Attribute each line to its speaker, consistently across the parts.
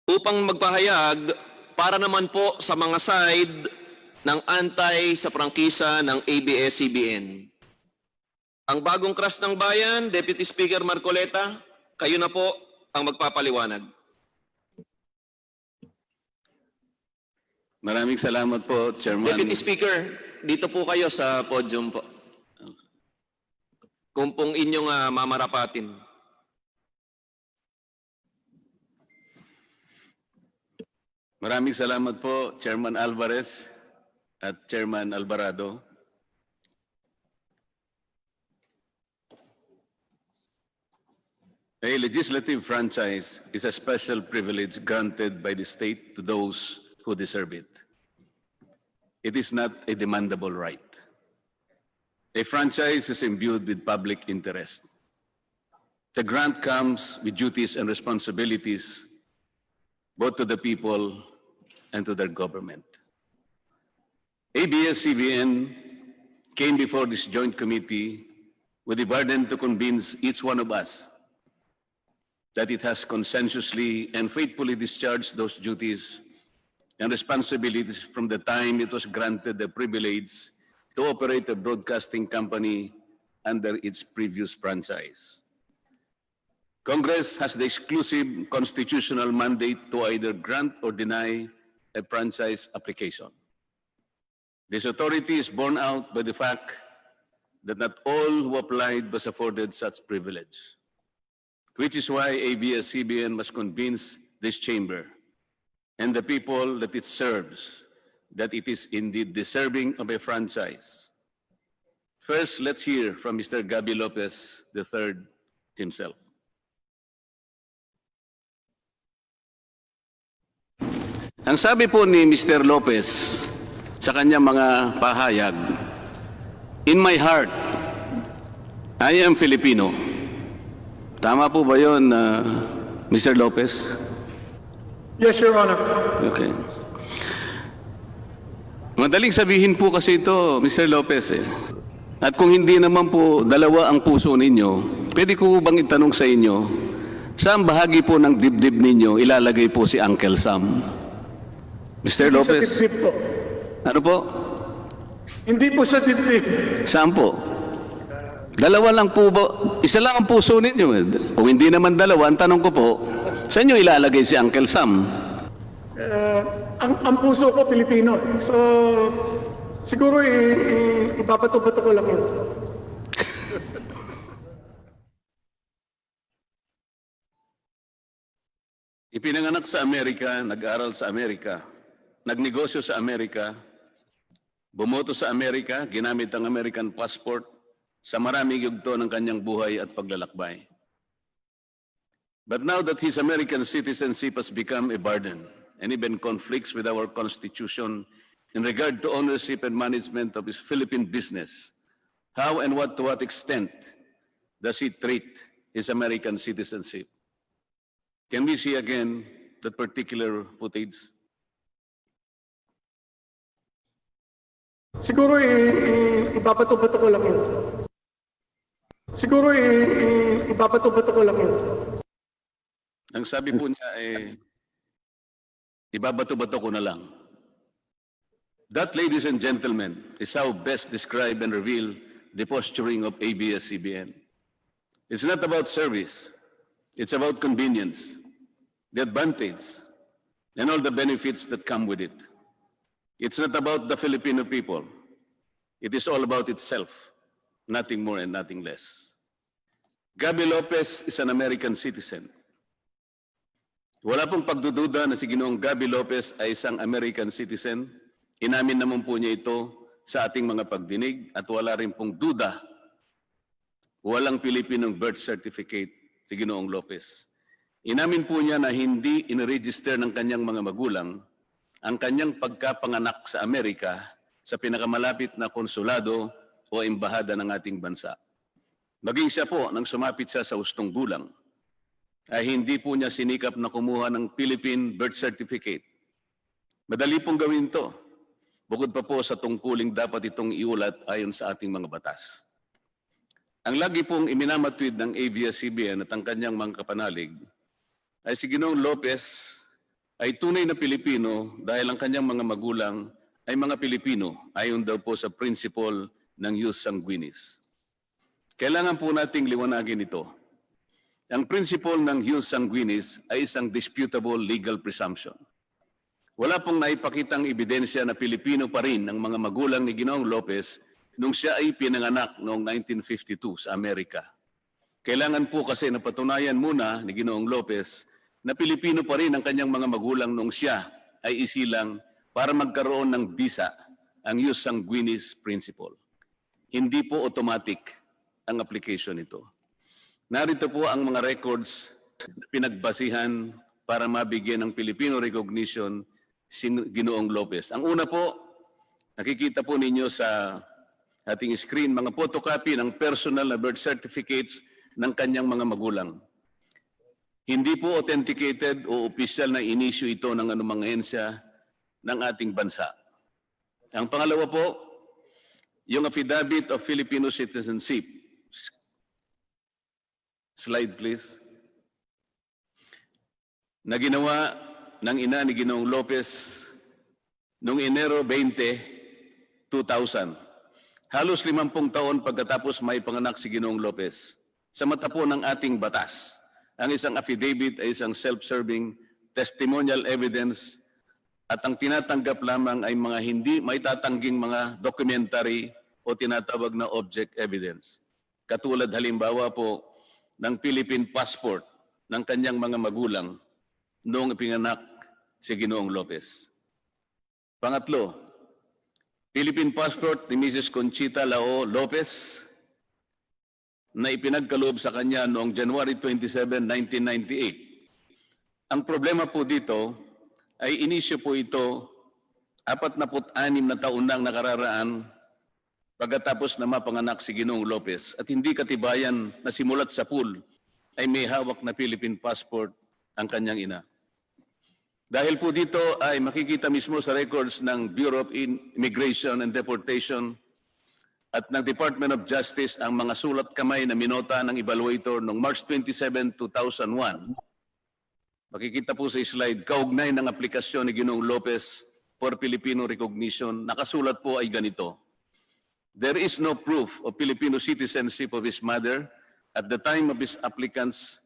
Speaker 1: upang magpahayag para naman po sa mga side ng antay sa prangkisa ng ABS-CBN. Ang bagong crush ng bayan, Deputy Speaker Marcoleta, kayo na po ang magpapaliwanag.
Speaker 2: Maraming salamat po, Chairman.
Speaker 1: Deputy Speaker, dito po kayo sa podium po. Kung pong inyong mamarapatin.
Speaker 2: Maraming salamat po, Chairman Alvarez at Chairman Alvarado. A legislative franchise is a special privilege granted by the state to those who deserve it. It is not a demandable right. A franchise is imbued with public interest. The grant comes with duties and responsibilities both to the people and to their government. ABS-CBN came before this joint committee with the burden to convince each one of us that it has consensuously and faithfully discharged those duties and responsibilities from the time it was granted the privilege to operate a broadcasting company under its previous franchise. Congress has the exclusive constitutional mandate to either grant or deny a franchise application. This authority is borne out by the fact that not all who applied was afforded such privilege, which is why ABS-CBN must convince this chamber and the people that it serves that it is indeed deserving of a franchise. First, let's hear from Mr. Gabby Lopez III himself. Ang sabi po ni Mr. Lopez sa kanyang mga pahayag, "In my heart, I am Filipino." Tama po ba yun, Mr. Lopez?
Speaker 3: Yes, Your Honor.
Speaker 2: Okay. Madaling sabihin po kasi ito, Mr. Lopez. At kung hindi naman po dalawa ang puso ninyo, pwede ko bang itanong sa inyo, saan bahagi po ng dibdib ninyo ilalagay po si Uncle Sam? Mr.
Speaker 3: Hindi
Speaker 2: Lopez?
Speaker 3: sa dibdib po.
Speaker 2: Ano po?
Speaker 3: Hindi po sa dibdib.
Speaker 2: Saan po? Dalawa lang po ba? Isa lang ang puso ninyo. Kung hindi naman dalawa, ang tanong ko po, saan nyo ilalagay si Uncle Sam?
Speaker 3: Ang puso ko Pilipino. So, siguro ipapato-pato ko lang yun.
Speaker 2: Ipinanganak sa Amerika, nag-aral sa Amerika, nagnegosyo sa Amerika, bumoto sa Amerika, ginamit ang American passport sa maraming yugto ng kanyang buhay at paglalakbay. But now that his American citizenship has become a burden and even conflicts with our Constitution in regard to ownership and management of his Philippine business, how and to what extent does he treat his American citizenship? Can we see again that particular footage?
Speaker 3: Siguro ipapato-pato ko lang yun. Siguro ipapato-pato ko lang yun.
Speaker 2: Ang sabi po niya ibabato-bato ko na lang. That, ladies and gentlemen, is how best describe and reveal the posturing of ABS-CBN. It's not about service. It's about convenience, the advantage, and all the benefits that come with it. It's not about the Filipino people. It is all about itself, nothing more and nothing less. Gabby Lopez is an American citizen. Wala pong pagdududa na si Ginoong Gabby Lopez ay isang American citizen. Inamin naman po niya ito sa ating mga pagdinig at wala rin pong duda. Walang Pilipinong birth certificate si Ginoong Lopez. Inamin po niya na hindi iniregister ng kanyang mga magulang ang kanyang pagkapanganak sa Amerika sa pinakamalapit na konsulado o embahada ng ating bansa. Maging siya po, nang sumapit siya sa hustong gulang, ay hindi po niya sinikap na kumuha ng Philippine birth certificate. Madali pong gawin to. Bukod pa po sa tungkuling dapat itong iulat ayon sa ating mga batas. Ang lagi pong iminamatwid ng ABS-CBN at ang kanyang mga kapanalig ay si Ginoong Lopez ay tunay na Pilipino dahil ang kanyang mga magulang ay mga Pilipino ayon daw po sa principle ng jus sanguinis. Kailangan po nating liwanagin ito. Ang principle ng jus sanguinis ay isang disputable legal presumption. Wala pong naipakitang ebidensya na Pilipino pa rin ang mga magulang ni Ginoong Lopez nung siya ay pinanganak noong 1952 sa Amerika. Kailangan po kasi napatunayan muna ni Ginoong Lopez na Pilipino pa rin ang kanyang mga magulang nung siya ay isilang para magkaroon ng visa, ang jus sanguinis principle. Hindi po automatic ang application nito. Narito po ang mga records na pinagbasihan para mabigyan ng Filipino recognition si Ginoong Lopez. Ang una po, nakikita po ninyo sa ating screen, mga photocopy ng personal na birth certificates ng kanyang mga magulang. Hindi po authenticated o opisyal na inisyu ito ng anumang ahensya ng ating bansa. Ang pangalawa po, yung affidavit of Filipino citizenship. Slide please. Na ginawa ng ina ni Ginoong Lopez noong Enero 20, 2000. Halos 50 taon pagkatapos may panganak si Ginoong Lopez. Sa mata po ng ating batas, ang isang affidavit ay isang self-serving testimonial evidence at ang tinatanggap lamang ay mga hindi maitatangging mga documentary o tinatawag na object evidence. Katulad halimbawa po ng Philippine passport ng kanyang mga magulang noong ipinganak si Ginoong Lopez. Pangatlo, Philippine passport ni Mrs. Conchita Lao Lopez na ipinagkaloob sa kanya noong January 27, 1998. Ang problema po dito ay inisyo po ito 46 na taon nang nakararaan pagkatapos na mapanganak si Ginoong Lopez at hindi katibayan na simulat sa pool ay may hawak na Philippine passport ang kanyang ina. Dahil po dito ay makikita mismo sa records ng Bureau of Immigration and Deportation at ng Department of Justice ang mga sulat kamay na minota ng evaluator noong March 27, 2001. Makikita po sa slide, kaugnay ng aplikasyon ni Ginoong Lopez for Filipino recognition, nakasulat po ay ganito. There is no proof of Filipino citizenship of his mother at the time of his applicants,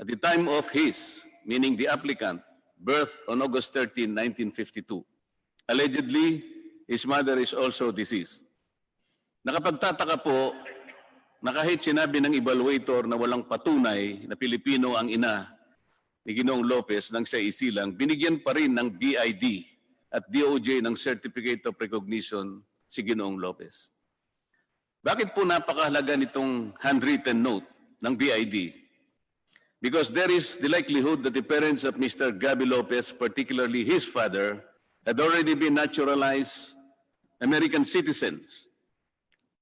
Speaker 2: at the time of his, meaning the applicant, birth on August 13, 1952. Allegedly, his mother is also deceased. Nakapagtataka po na kahit sinabi ng evaluator na walang patunay na Pilipino ang ina ni Ginoong Lopez nang siya isilang, binigyan pa rin ng BID at DOJ ng Certificate of Recognition si Ginoong Lopez. Bakit po napakahalaga nitong handwritten note ng BID? Because there is the likelihood that the parents of Mr. Gaby Lopez, particularly his father, had already been naturalized American citizens,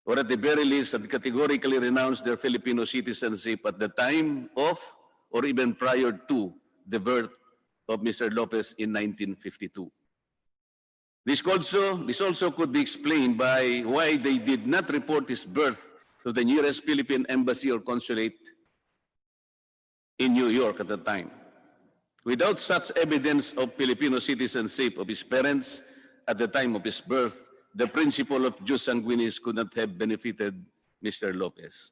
Speaker 2: or at the very least had categorically renounced their Filipino citizenship at the time of or even prior to the birth of Mr. Lopez in 1952. This also could be explained by why they did not report his birth to the nearest Philippine embassy or consulate in New York at the time. Without such evidence of Filipino citizenship of his parents at the time of his birth, the principle of jus sanguinis could not have benefited Mr. Lopez.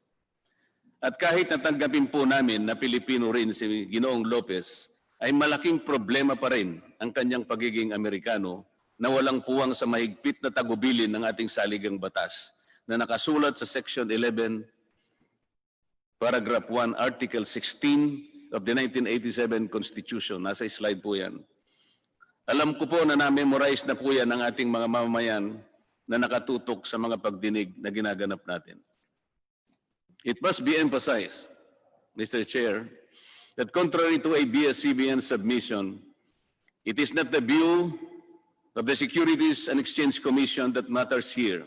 Speaker 2: At kahit natanggapin po namin na Pilipino rin si Ginoong Lopez, ay malaking problema pa rin ang kanyang pagiging Amerikano na walang puwang sa mahigpit na tagubilin ng ating saligang batas na nakasulat sa Section 11, Paragraph 1, Article 16 of the 1987 Constitution. Nasa slide po yan. Alam ko po na na-memorize na po yan ng ating mga mamamayan na nakatutok sa mga pagdinig na ginaganap natin. It must be emphasized, Mr. Chair, that contrary to ABS-CBN submission, it is not the view of the Securities and Exchange Commission that matters here.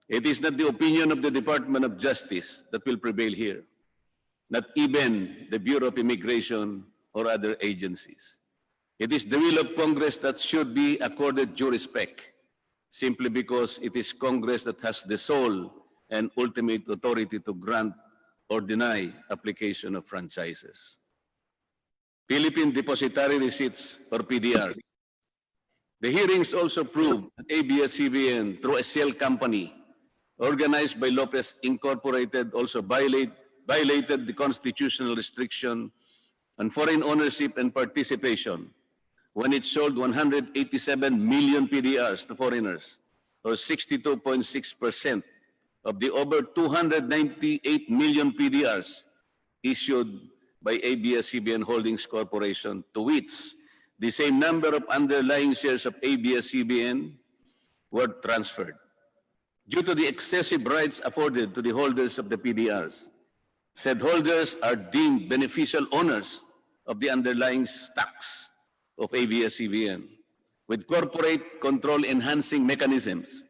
Speaker 2: It is not the opinion of the Department of Justice that will prevail here, not even the Bureau of Immigration or other agencies. It is the will of Congress that should be accorded due respect, simply because it is Congress that has the sole and ultimate authority to grant or deny application of franchises. Philippine Depositary Receipts or PDR. The hearings also proved that ABS-CBN, through a shell company organized by Lopez Incorporated, also violated the constitutional restriction on foreign ownership and participation when it sold 187 million PDRs to foreigners, or 62.6% of the over 298 million PDRs issued by ABS-CBN Holdings Corporation, to which the same number of underlying shares of ABS-CBN were transferred. Due to the excessive rights afforded to the holders of the PDRs, said holders are deemed beneficial owners of the underlying stocks of ABS-CBN, with corporate control enhancing mechanisms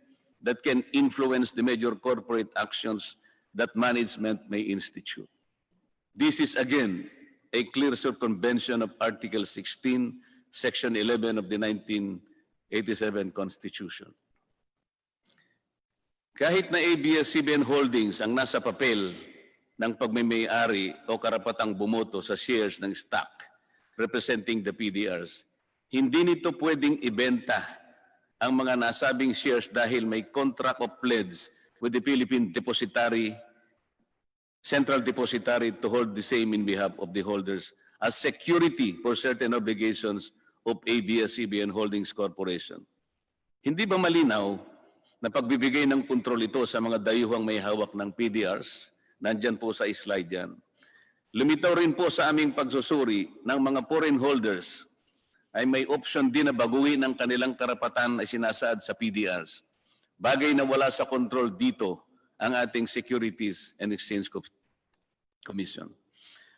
Speaker 2: that can influence the major corporate actions that management may institute. This is again a clear circumvention of Article 16, Section 11 of the 1987 Constitution. Kahit na ABS-CBN Holdings ang nasa papel ng pagmimay-ari o karapatang bumoto sa shares ng stock representing the PDRs, hindi nito pwedeng ibenta ang mga nasabing shares dahil may contract of pledge with the Philippine Central Depository to hold the same in behalf of the holders as security for certain obligations of ABS-CBN Holdings Corporation. Hindi ba malinaw na pagbibigay ng kontrol ito sa mga dayuhang may hawak ng PDRs? Nandyan po sa slide yan. Lumitaw rin po sa aming pagsusuri ng mga foreign holders ay may option din na baguhin ang kanilang karapatan na sinasaad sa PDRs. Bagay na wala sa control dito ang ating Securities and Exchange Commission.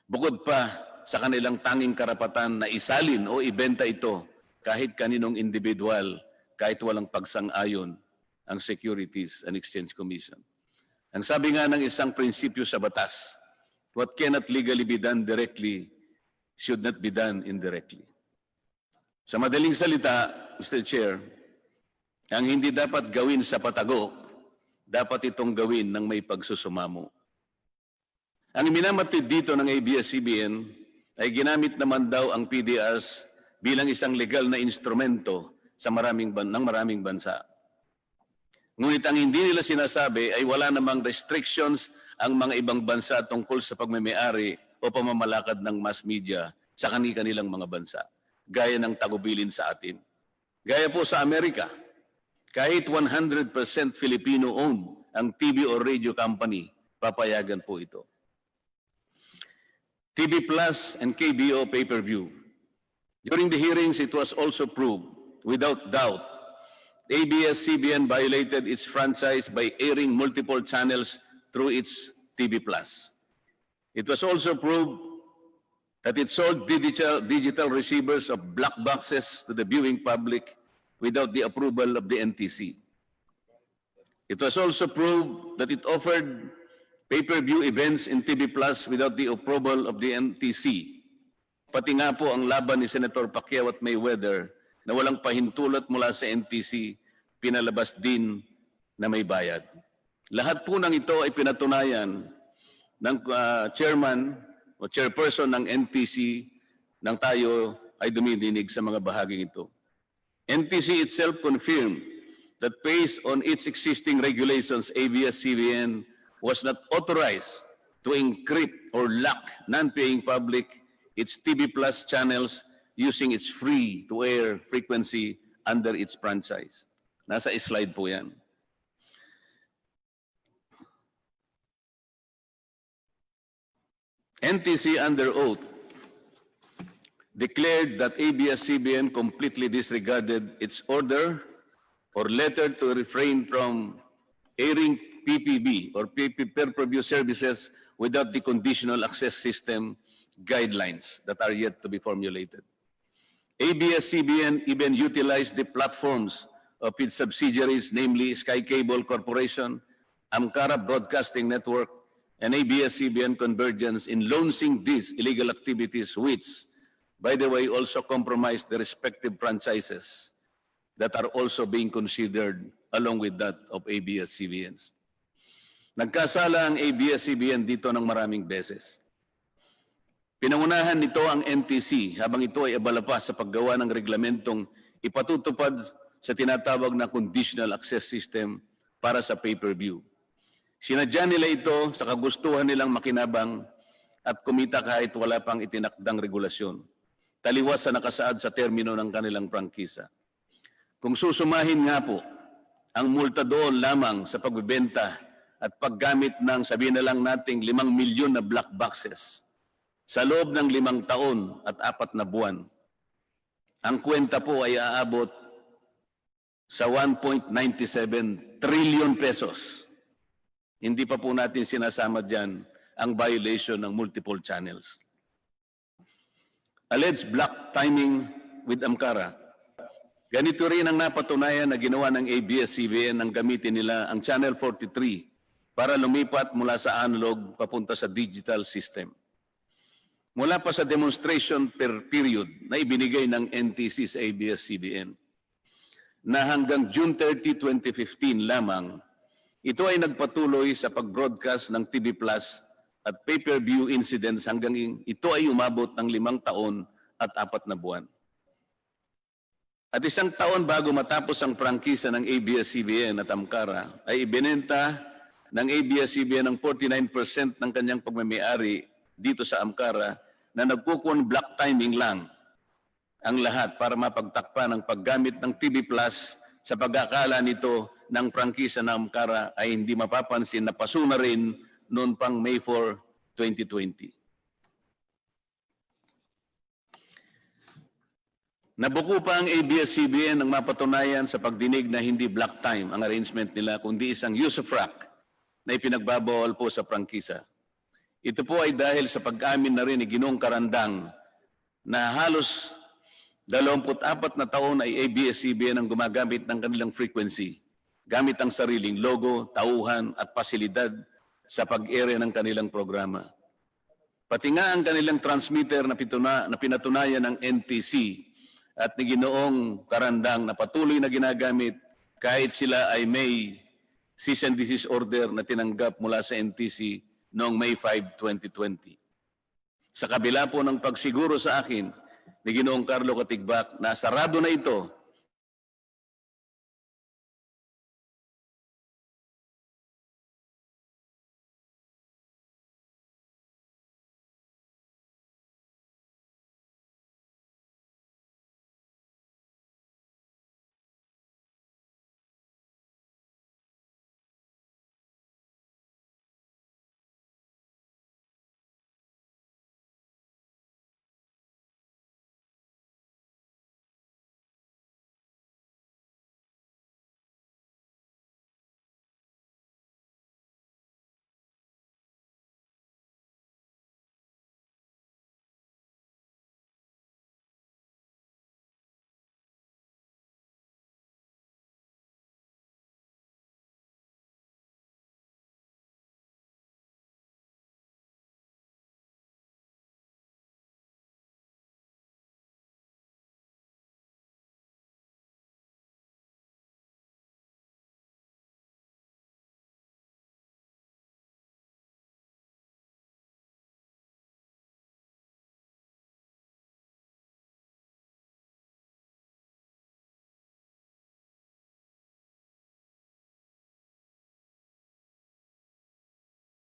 Speaker 2: Bukod pa sa kanilang tanging karapatan na isalin o ibenta ito kahit kaninong individual, kahit walang pagsang-ayon ang Securities and Exchange Commission. Ang sabi nga ng isang prinsipyo sa batas, what cannot legally be done directly should not be done indirectly. Sa madaling salita, Mr. Chair, ang hindi dapat gawin sa patago, dapat itong gawin ng may pagsusumamo. Ang minamatid dito ng ABS-CBN ay ginamit naman daw ang PDRs bilang isang legal na instrumento sa maraming bansa. Ngunit ang hindi nila sinasabi ay wala namang restrictions ang mga ibang bansa tungkol sa pagmamay-ari o pamamalakad ng mass media sa kanilang mga bansa, gaya ng tagubilin sa atin. Gaya po sa Amerika, kahit 100% Filipino-owned ang TV o radio company, papayagan po ito. TV Plus and KBO pay-per-view. During the hearings, it was also proved, without doubt, ABS-CBN violated its franchise by airing multiple channels through its TV Plus. It was also proved that it sold digital receivers of black boxes to the viewing public without the approval of the NTC. It was also proved that it offered pay-per-view events in TV Plus without the approval of the NTC. Pati nga po ang laban ni Senator Pacquiao at Mayweather na walang pahintulot mula sa NTC, pinalabas din na may bayad. Lahat po ng ito ay pinatunayan ng chairman o chairperson ng NTC nang tayo ay dumidinig sa mga bahaging ito. NTC itself confirmed that based on its existing regulations, ABS-CBN was not authorized to encrypt or lock non-paying public its TV Plus channels using its free-to-air frequency under its franchise. Nasa slide po yan. NTC under oath declared that ABS-CBN completely disregarded its order or letter to refrain from airing PPB or pay-per-view services without the conditional access system guidelines that are yet to be formulated. ABS-CBN even utilized the platforms of its subsidiaries, namely Sky Cable Corporation, Amcara Broadcasting Network, and ABS-CBN Convergence in launching these illegal activities, which, by the way, also compromised the respective franchises that are also being considered along with that of ABS-CBNs. Nagkasala ang ABS-CBN dito ng maraming beses. Pinangunahan nito ang NTC habang ito ay abala pa sa paggawa ng reglamentong ipatutupad sa tinatawag na conditional access system para sa pay-per-view. Sinadya nila ito sa kagustuhan nilang makinabang at kumita kahit wala pang itinakdang regulasyon, taliwas sa nakasaad sa termino ng kanilang prangkisa. Kung susumahin nga po ang multa doon lamang sa pagbebenta at paggamit ng sabihin na lang nating 5 milyon na black boxes sa loob ng 5 taon at 4 na buwan, ang kwenta po ay aabot sa 1.97 trillion pesos. Hindi pa po natin sinasama dyan ang violation ng multiple channels. Alleged black timing with Amcara. Ganito rin ang napatunayan na ginawa ng ABS-CBN nang gamitin nila ang Channel 43 para lumipat mula sa analog papunta sa digital system. Mula pa sa demonstration period na ibinigay ng NTC sa ABS-CBN, na hanggang June 30, 2015 lamang, ito ay nagpatuloy sa pag-broadcast ng TV Plus at pay-per-view incidents hanggang ito ay umabot ng 5 taon at 4 na buwan. At 1 taon bago matapos ang prangkisa ng ABS-CBN at Amcara, ay ibinenta ng ABS-CBN ang 49% ng kanyang pagmamayari dito sa Amcara na nagkukun black timing lang ang lahat para mapagtakpan ang paggamit ng TV Plus sa pag-akala nito ng prangkisa ng Amcara ay hindi mapapansin na paso na rin noon pang May 4, 2020. Nabuko pa ang ABS-CBN ng mapatunayan sa pagdinig na hindi black time ang arrangement nila, kundi isang usufruct na ipinagbabawal po sa prangkisa. Ito po ay dahil sa pag-amin na rin ni Ginoong Karandang na halos 24 na taon ay ABS-CBN ang gumagamit ng kanilang frequency gamit ang sariling logo, tauhan at pasilidad sa pag-ere ng kanilang programa. Pati nga ang kanilang transmitter na pinatunayan ng NTC at ni Ginoong Karandang na patuloy na ginagamit kahit sila ay may cease and desist order na tinanggap mula sa NTC noong May 5, 2020. Sa kabila po ng pagsiguro sa akin ni Ginoong Carlo Katigbak na sarado na ito